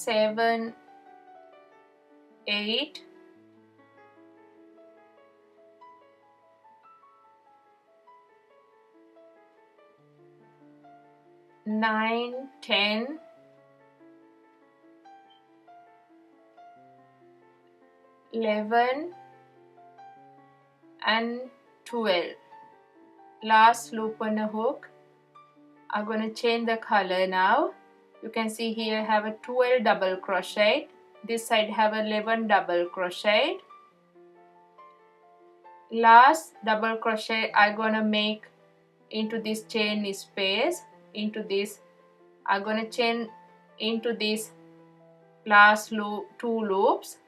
7, 8, 9, 10, 11 and 12. Last loop on a hook. I'm going to change the color now. You can see here I have a 12 double crochet. This side have 11 double crochet. Last double crochet I'm going to make into this chain space. Into this I'm going to chain into this last loop, 2 loops.